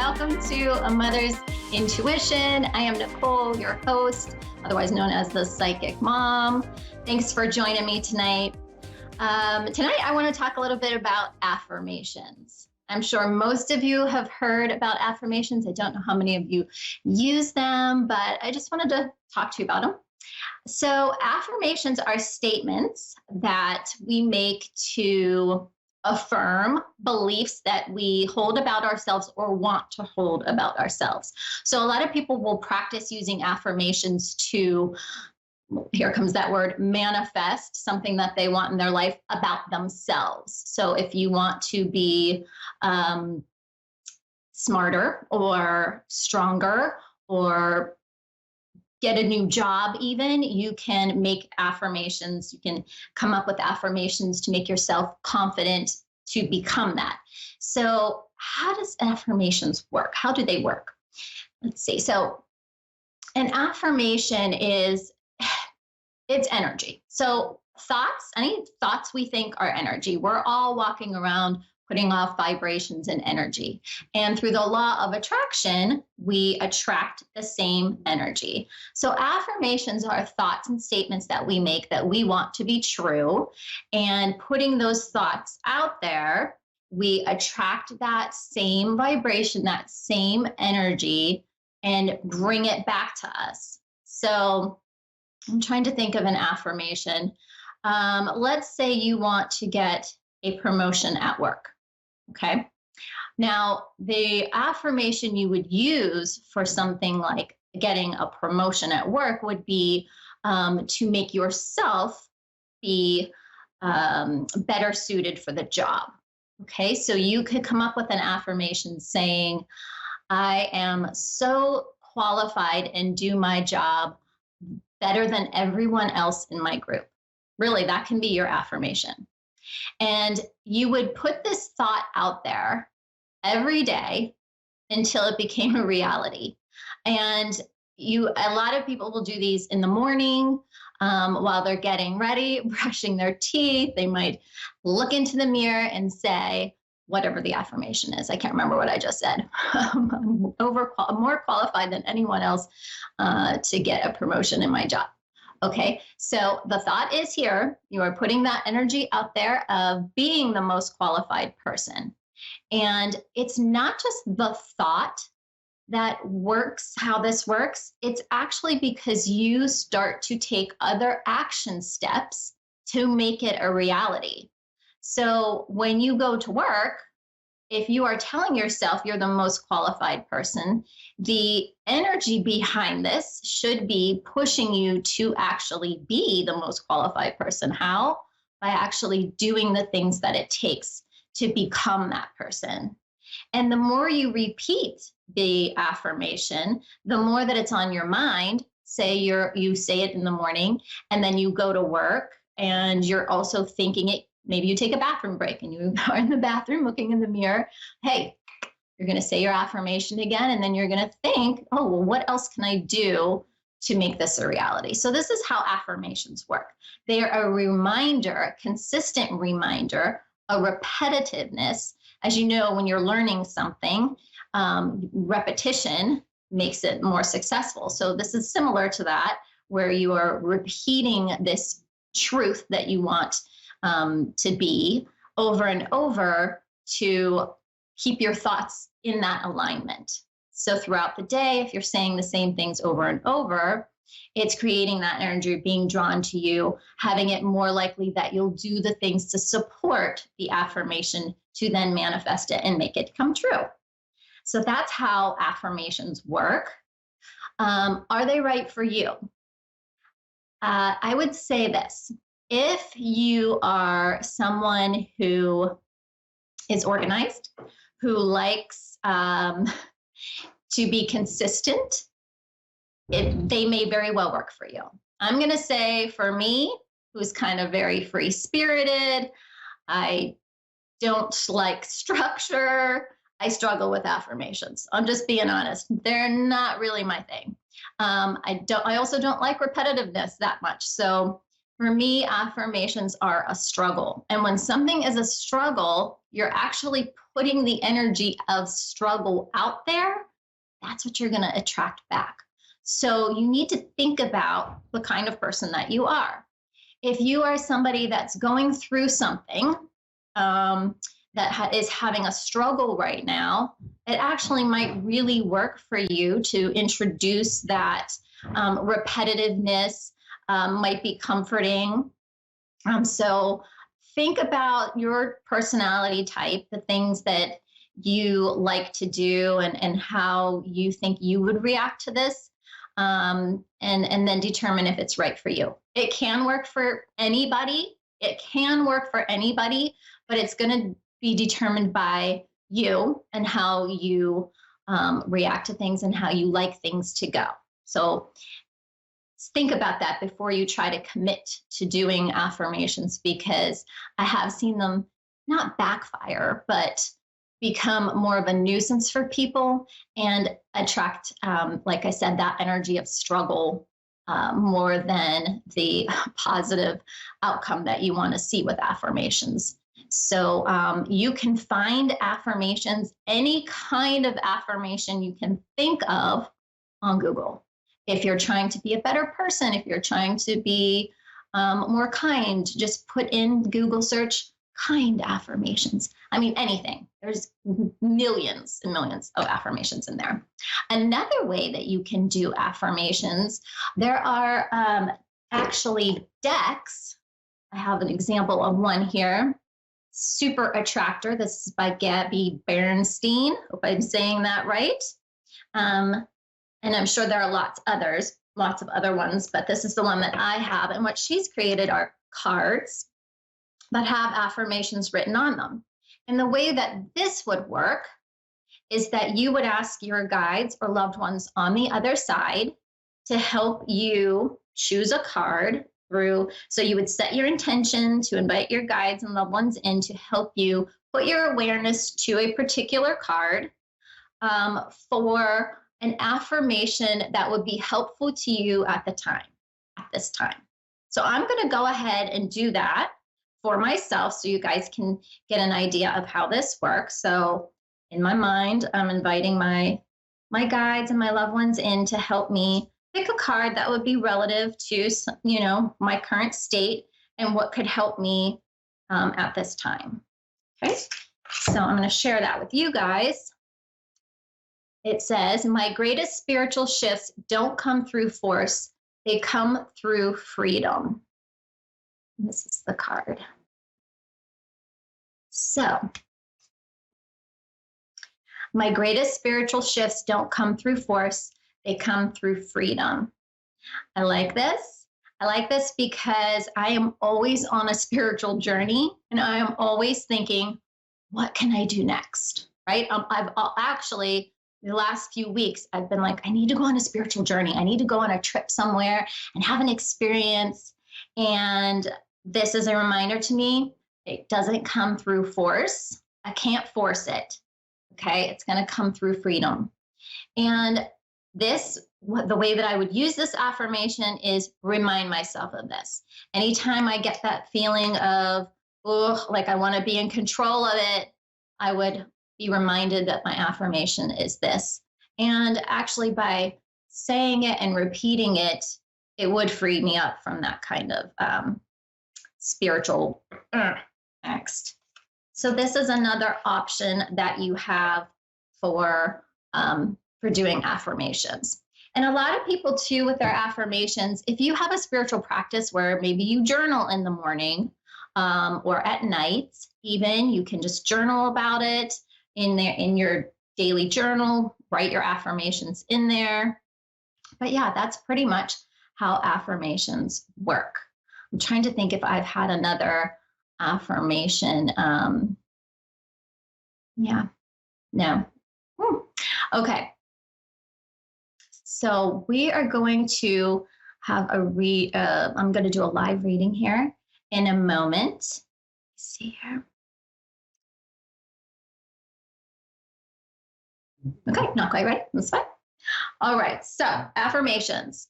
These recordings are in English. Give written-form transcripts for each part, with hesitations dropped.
Welcome to A Mother's Intuition. I am Nicole, your host, otherwise known as the Psychic Mom. Thanks for joining me tonight. Tonight, I want to talk a little bit about affirmations. I'm sure most of you have heard about affirmations. I don't know how many of you use them, but I just wanted to talk to you about them. So affirmations are statements that we make to affirm beliefs that we hold about ourselves or want to hold about ourselves. So a lot of people will practice using affirmations to, here comes that word, manifest something that they want in their life about themselves. So if you want to be smarter or stronger or get a new job, even, you can make affirmations. You can come up with affirmations to make yourself confident to become that. So how does affirmations work? How do they work? Let's see. So an affirmation is, it's energy. So thoughts, any thoughts we think are energy. We're all walking around putting off vibrations and energy. And through the law of attraction, we attract the same energy. So affirmations are thoughts and statements that we make that we want to be true. And putting those thoughts out there, we attract that same vibration, that same energy, and bring it back to us. So I'm trying to think of an affirmation. Let's say you want to get a promotion at work. Okay. Now, the affirmation you would use for something like getting a promotion at work would be to make yourself be better suited for the job. Okay. So you could come up with an affirmation saying, I am so qualified and do my job better than everyone else in my group. Really, that can be your affirmation. And you would put this thought out there every day until it became a reality. And a lot of people will do these in the morning while they're getting ready, brushing their teeth. They might look into the mirror and say, whatever the affirmation is. I can't remember what I just said. I'm more qualified than anyone else to get a promotion in my job. Okay, so the thought is here, you are putting that energy out there of being the most qualified person. And it's not just the thought that works, how this works, it's actually because you start to take other action steps to make it a reality. So when you go to work, if you are telling yourself you're the most qualified person, the energy behind this should be pushing you to actually be the most qualified person. How? By actually doing the things that it takes to become that person. And the more you repeat the affirmation, the more that it's on your mind. Say you say it in the morning, and then you go to work and you're also thinking it. Maybe you take a bathroom break and you are in the bathroom looking in the mirror. Hey, you're going to say your affirmation again, and then you're going to think, oh, well, what else can I do to make this a reality? So this is how affirmations work. They are a reminder, a consistent reminder, a repetitiveness. As you know, when you're learning something, repetition makes it more successful. So this is similar to that, where you are repeating this truth that you want to be over and over to keep your thoughts in that alignment. So throughout the day, if you're saying the same things over and over, it's creating that energy being drawn to you, having it more likely that you'll do the things to support the affirmation to then manifest it and make it come true. So that's how affirmations work. Are they right for you? I would say this. If you are someone who is organized, who likes to be consistent, they may very well work for you. I'm going to say for me, who's kind of very free-spirited, I don't like structure, I struggle with affirmations. I'm just being honest. They're not really my thing. I also don't like repetitiveness that much. So For me, affirmations are a struggle. And when something is a struggle, you're actually putting the energy of struggle out there. That's what you're going to attract back. So you need to think about the kind of person that you are. If you are somebody that's going through something is having a struggle right now, it actually might really work for you to introduce that repetitiveness, might be comforting. So think about your personality type, the things that you like to do, and how you think you would react to this, and then determine if it's right for you. It can work for anybody. It can work for anybody, but it's going to be determined by you and how you react to things and how you like things to go. So think about that before you try to commit to doing affirmations, because I have seen them not backfire, but become more of a nuisance for people and attract, like I said, that energy of struggle more than the positive outcome that you want to see with affirmations. So you can find affirmations, any kind of affirmation you can think of on Google. If you're trying to be a better person, if you're trying to be more kind, just put in Google search kind affirmations. I mean, anything. There's millions and millions of affirmations in there. Another way that you can do affirmations, there are actually decks. I have an example of one here. Super Attractor. This is by Gabby Bernstein. Hope I'm saying that right. And I'm sure there are lots of other ones, but this is the one that I have. And what she's created are cards that have affirmations written on them. And the way that this would work is that you would ask your guides or loved ones on the other side to help you choose a card through. So you would set your intention to invite your guides and loved ones in to help you put your awareness to a particular card for an affirmation that would be helpful to you at this time. So I'm going to go ahead and do that for myself so you guys can get an idea of how this works. So in my mind, I'm inviting my guides and my loved ones in to help me pick a card that would be relative to, my current state and what could help me at this time. Okay, so I'm going to share that with you guys. It says, my greatest spiritual shifts don't come through force. They come through freedom. And this is the card. So, my greatest spiritual shifts don't come through force. They come through freedom. I like this. I like this because I am always on a spiritual journey, and I am always thinking, what can I do next? Right? I've actually, the last few weeks, I've been like, I need to go on a spiritual journey. I need to go on a trip somewhere and have an experience. And this is a reminder to me, it doesn't come through force. I can't force it. Okay, it's going to come through freedom. And the way that I would use this affirmation is remind myself of this. Anytime I get that feeling of, like I want to be in control of it, I would be reminded that my affirmation is this. And actually, by saying it and repeating it, it would free me up from that kind of spiritual angst. So this is another option that you have for doing affirmations. And a lot of people too, with their affirmations, if you have a spiritual practice where maybe you journal in the morning or at night, even, you can just journal about it in your daily journal, write your affirmations in there. But yeah, that's pretty much how affirmations work. I'm trying to think if I've had another affirmation. No. Okay. So we are going to have I'm going to do a live reading here in a moment. Let's see here. Okay, not quite ready. That's fine. All right. So affirmations.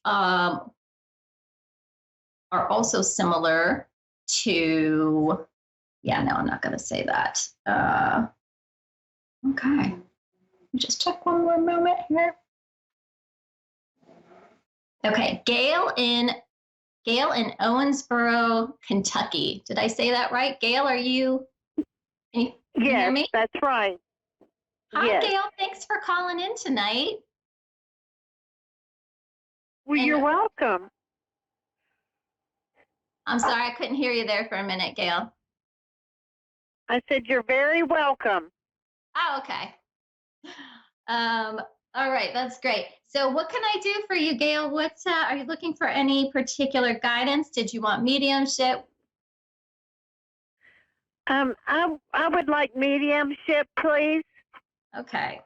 are also similar to, yeah, no, I'm not going to say that. Okay. Just check one more moment here. Okay, Gail in Owensboro, Kentucky. Did I say that right? Gail, can you hear me? Yes, that's right. Hi, Yes. Gail. Thanks for calling in tonight. Well, you're welcome. I'm sorry, I couldn't hear you there for a minute, Gail. I said you're very welcome. Oh, okay. All right, that's great. So what can I do for you, Gail? Are you looking for any particular guidance? Did you want mediumship? I would like mediumship, please. Okay.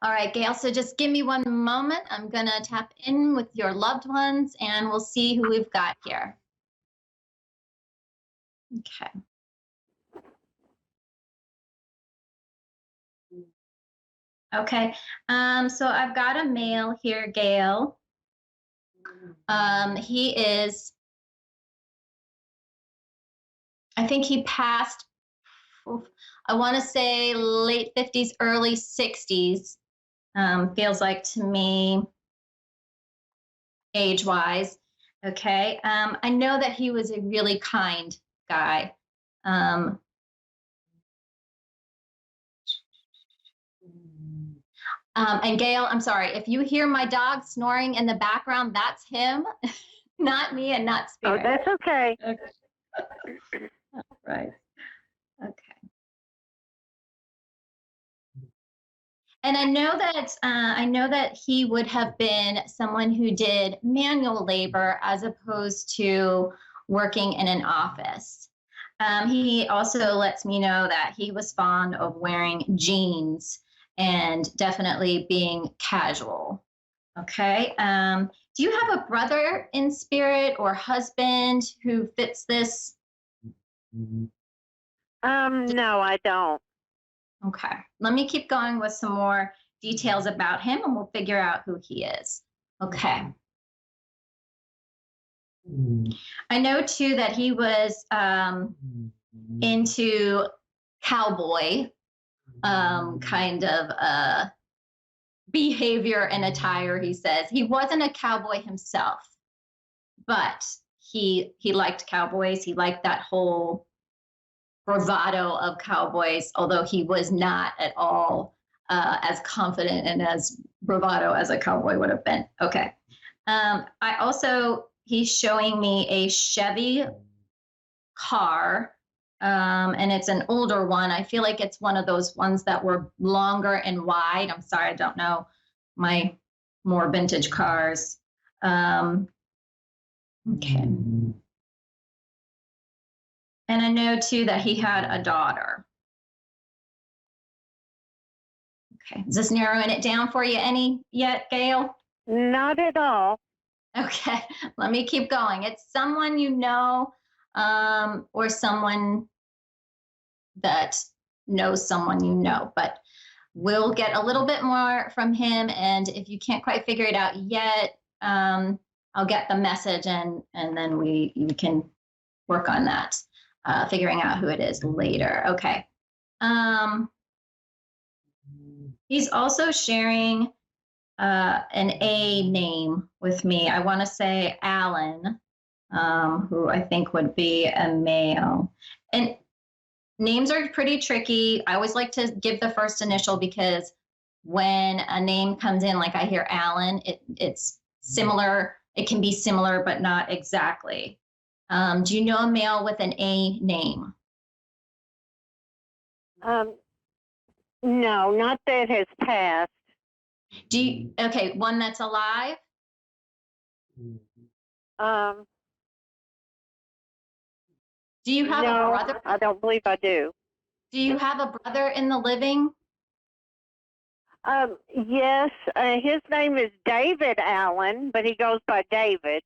All right, Gail, so just give me one moment. I'm going to tap in with your loved ones and we'll see who we've got here. Okay. Okay, so I've got a male here, Gail. He is, I think he passed, I want to say late 50s, early 60s, feels like to me, age-wise. Okay, I know that he was a really kind guy. And Gail, I'm sorry, if you hear my dog snoring in the background, that's him, not me and not Spirit. Oh, that's okay. Okay. Right. Okay. And I know that he would have been someone who did manual labor as opposed to working in an office. He also lets me know that he was fond of wearing jeans and definitely being casual. Okay. Do you have a brother in spirit or husband who fits this? No, I don't. Okay. Let me keep going with some more details about him and we'll figure out who he is. Okay. I know too that he was into cowboy kind of behavior and attire, he says. He wasn't a cowboy himself, but he liked cowboys. He liked that whole bravado of cowboys, although he was not at all as confident and as bravado as a cowboy would have been. Okay. He's showing me a Chevy car, and it's an older one. I feel like it's one of those ones that were longer and wide. I'm sorry, I don't know my more vintage cars. Okay. And I know too that he had a daughter. Okay. Is this narrowing it down for you any yet, Gail? Not at all. Okay. Let me keep going. It's someone you know, or someone that knows someone you know, but we'll get a little bit more from him. And if you can't quite figure it out yet, I'll get the message and then we can work on that, figuring out who it is later. Okay. He's also sharing an A name with me. I want to say Alan, who I think would be a male. And names are pretty tricky. I always like to give the first initial because when a name comes in, like I hear Alan, it's similar. It can be similar, but not exactly. Do you know a male with an A name? No, not that has passed. Okay, one that's alive? Do you have a brother? I don't believe I do. Do you have a brother in the living? Yes, his name is David Allen, but he goes by David.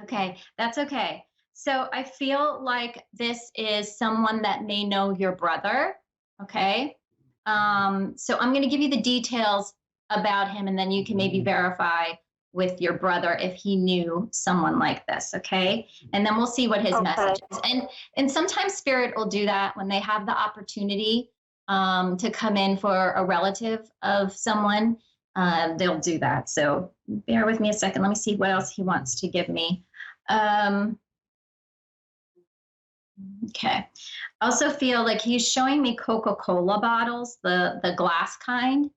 Okay, that's okay. So I feel like this is someone that may know your brother. Okay. So I'm going to give you the details about him and then you can maybe verify with your brother if he knew someone like this, okay? And then we'll see what his message is. And sometimes spirit will do that when they have the opportunity to come in for a relative of someone. They'll do that. So bear with me a second. Let me see what else he wants to give me. Okay. I also feel like he's showing me Coca-Cola bottles, the glass kind,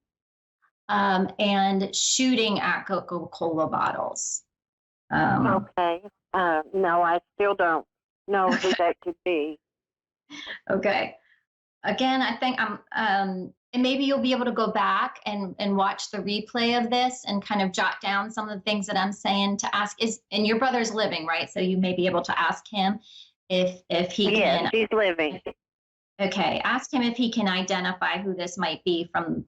and shooting at Coca-Cola bottles. Okay. No, I still don't know who that could be. Okay. Again, I think and maybe you'll be able to go back and watch the replay of this and kind of jot down some of the things that I'm saying to ask and your brother's living, right? So you may be able to ask him if he can. Yes, he's living. Okay, ask him if he can identify who this might be from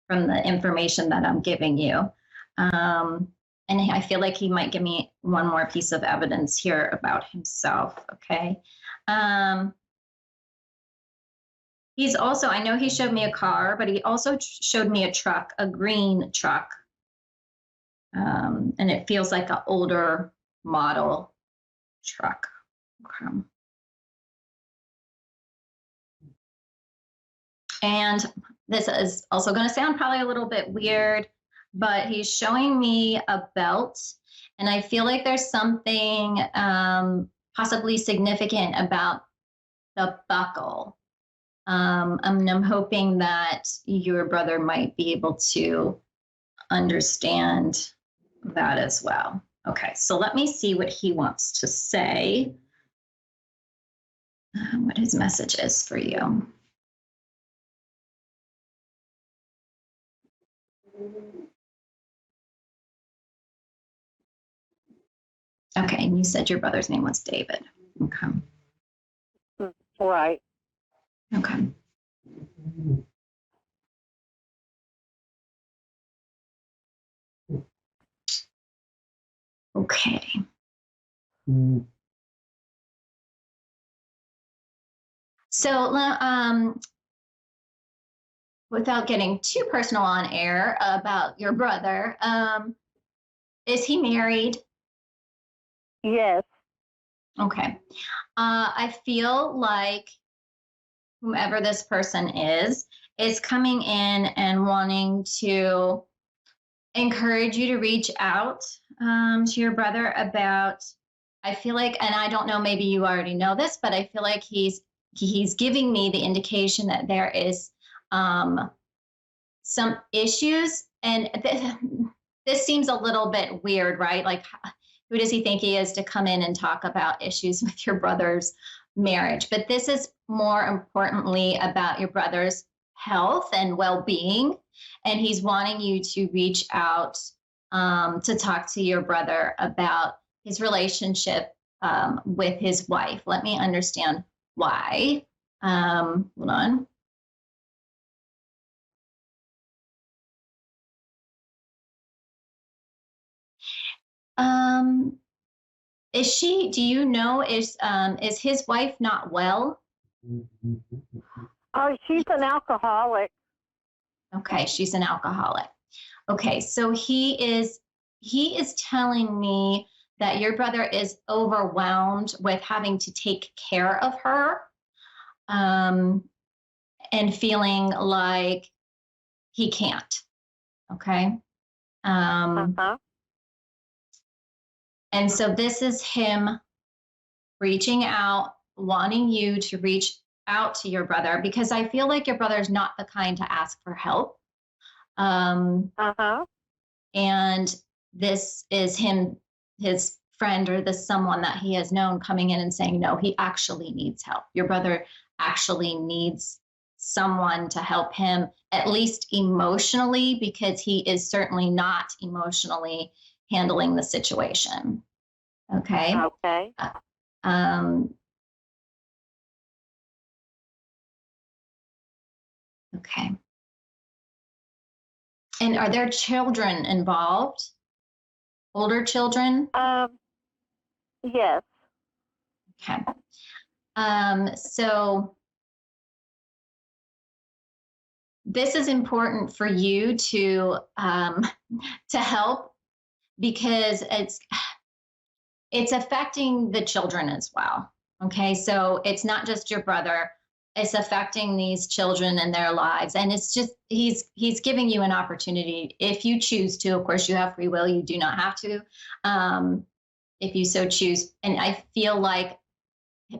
the information that I'm giving you. And I feel like he might give me one more piece of evidence here about himself. Okay. He's also, I know he showed me a car, but he also showed me a truck, a green truck. And it feels like an older model truck. Okay. And this is also going to sound probably a little bit weird, but he's showing me a belt. And I feel like there's something possibly significant about the buckle. I'm hoping that your brother might be able to understand that as well. Okay, so let me see what he wants to say, what his message is for you. Okay, and you said your brother's name was David. Okay. Right. Okay. Okay. So, without getting too personal on air about your brother, is he married? Yes. Okay. I feel like whomever this person is coming in and wanting to encourage you to reach out to your brother about, I feel like, and I don't know, maybe you already know this, but I feel like he's giving me the indication that there is some issues. And this seems a little bit weird, right? Like, who does he think he is to come in and talk about issues with your brother's marriage? But this is more importantly about your brother's health and well-being. And he's wanting you to reach out to talk to your brother about his relationship with his wife. Let me understand why. Hold on. Do you know, is his wife not well? Oh, she's an alcoholic. Okay, she's an alcoholic. Okay, so he is telling me that your brother is overwhelmed with having to take care of her, and feeling like he can't. Okay. And so this is him reaching out, wanting you to reach out to your brother, because I feel like your brother's not the kind to ask for help. And this is him, his friend, or this someone that he has known, coming in and saying, no, he actually needs help. Your brother actually needs someone to help him, at least emotionally, because he is certainly not emotionally handling the situation. Okay. Okay. Okay. And are there children involved? Older children? Yes. Okay. So this is important for you to help because it's affecting the children as well. Okay, so it's not just your brother, it's affecting these children and their lives, and it's just he's giving you an opportunity if you choose to. Of course, you have free will, you do not have to, if you so choose. And I feel like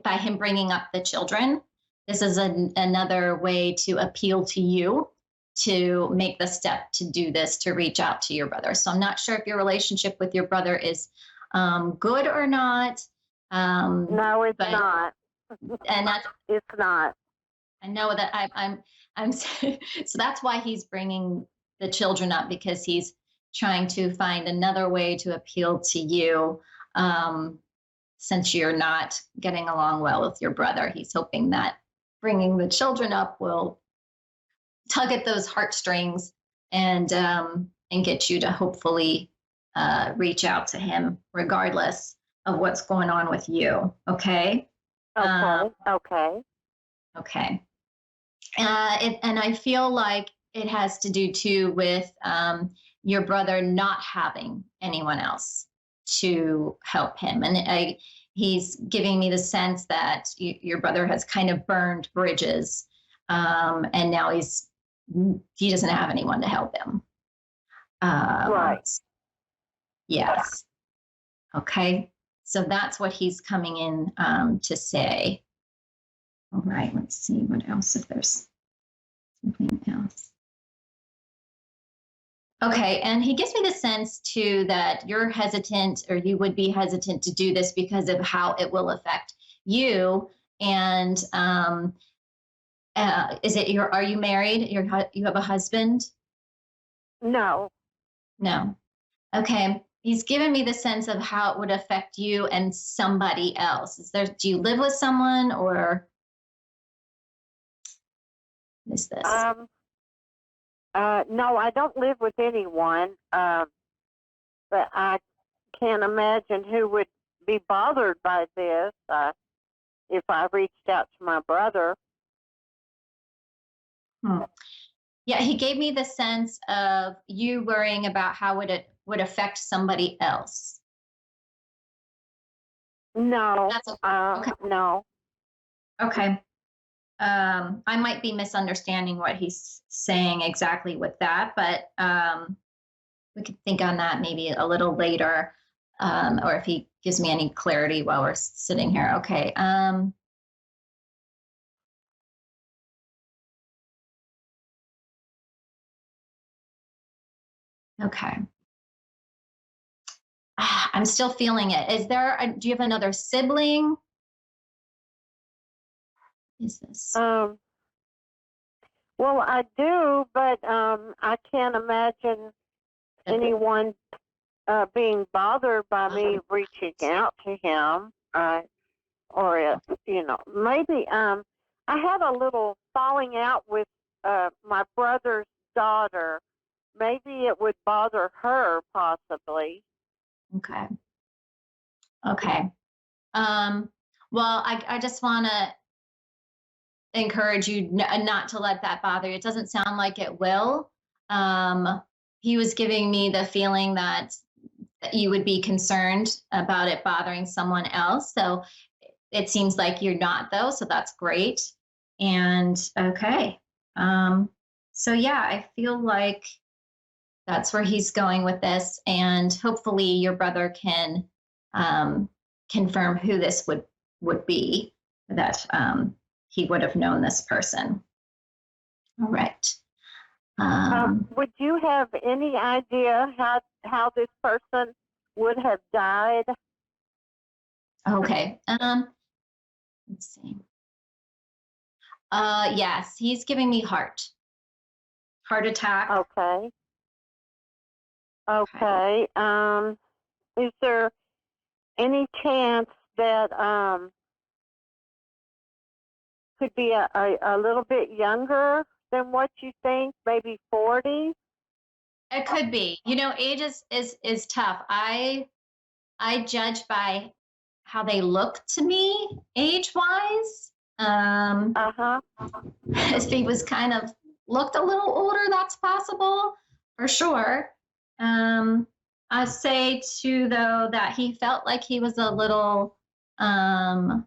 by him bringing up the children, this is another way to appeal to you to make the step to do this, to reach out to your brother. So I'm not sure if your relationship with your brother is good or not. No, it's but not. and that's It's not. I know that I'm so that's why he's bringing the children up, because he's trying to find another way to appeal to you, since you're not getting along well with your brother. He's hoping that bringing the children up will tug at those heartstrings and get you to hopefully reach out to him regardless of what's going on with you. Okay. Okay. Okay. Okay. And I feel like it has to do too with your brother not having anyone else to help him. And he's giving me the sense that your brother has kind of burned bridges, and now he doesn't have anyone to help him. Right. Yes. Okay. So that's what he's coming in to say. All right, let's see what else, if there's something else. Okay, and he gives me the sense too that you're hesitant, or you would be hesitant to do this because of how it will affect you. And are you married? You have a husband? No. No. Okay. He's given me the sense of how it would affect you and somebody else. Do you live with someone, or is this? No, I don't live with anyone. But I can't imagine who would be bothered by this if I reached out to my brother. Yeah, he gave me the sense of you worrying about how it would affect somebody else. No. That's okay. No. Okay. I might be misunderstanding what he's saying exactly with that, but we could think on that maybe a little later, or if he gives me any clarity while we're sitting here. Okay. Okay. I'm still feeling it. Do you have another sibling? Is this? Well, I do, but I can't imagine anyone being bothered by me reaching out to him. Or maybe I had a little falling out with my brother's daughter. Maybe it would bother her, possibly. Okay. Okay. Well, I just want to encourage you not to let that bother you. It doesn't sound like it will. He was giving me the feeling that you would be concerned about it bothering someone else. So it seems like you're not, though. So that's great. And okay. So yeah, I feel like that's where he's going with this. And hopefully your brother can confirm who this would be, that he would have known this person. All right. Would you have any idea how this person would have died? Okay. Let's see. Yes, he's giving me heart attack. Okay. Okay. Is there any chance that could be a little bit younger than what you think? Maybe 40? It could be. Age is tough. I judge by how they look to me, age-wise. If he was kind of looked a little older, that's possible for sure. I say too, though, that he felt like he was a little um,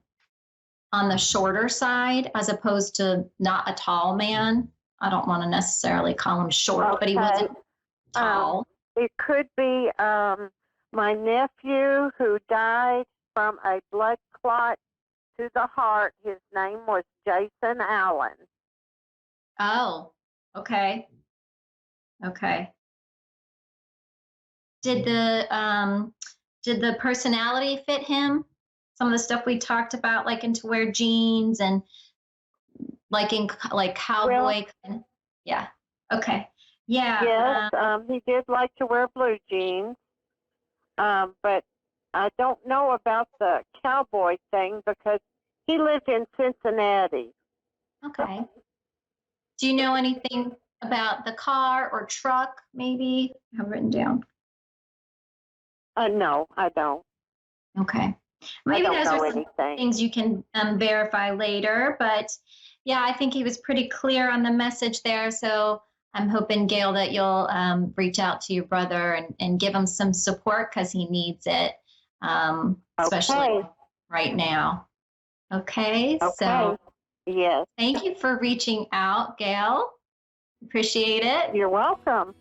on the shorter side as opposed to not a tall man. I don't want to necessarily call him short, but he Okay. wasn't tall. It could be my nephew who died from a blood clot to the heart. His name was Jason Allen. Oh, okay. Okay. Did the personality fit him? Some of the stuff we talked about, like into wear jeans and like Well, cowboy kind. Yeah. Okay. Yeah. yes, he did like to wear blue jeans, but I don't know about the cowboy thing because he lived in Cincinnati. Okay. Do you know anything about the car or truck? Maybe I have written down. No, I don't. Okay. I Maybe don't those know are some anything. things you can verify later. But yeah, I think he was pretty clear on the message there. So I'm hoping, Gail, that you'll reach out to your brother and give him some support because he needs it, especially Okay. right now. Okay. Okay. So Yes. thank you for reaching out, Gail. Appreciate it. You're welcome.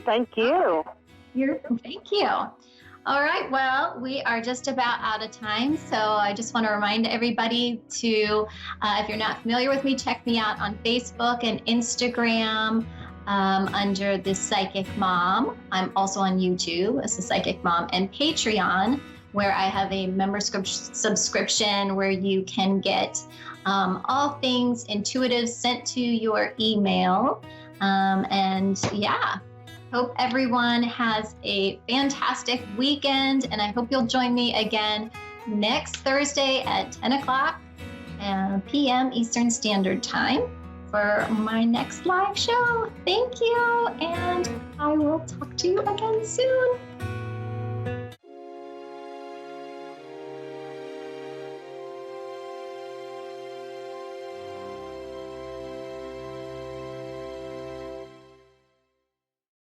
Thank you. Thank you. All right, well, we are just about out of time. So I just want to remind everybody to, if you're not familiar with me, check me out on Facebook and Instagram under The Psychic Mom. I'm also on YouTube as The Psychic Mom, and Patreon, where I have a membership subscription where you can get all things intuitive sent to your email. And yeah. Hope everyone has a fantastic weekend, and I hope you'll join me again next Thursday at 10 o'clock p.m. Eastern Standard Time for my next live show. Thank you, and I will talk to you again soon.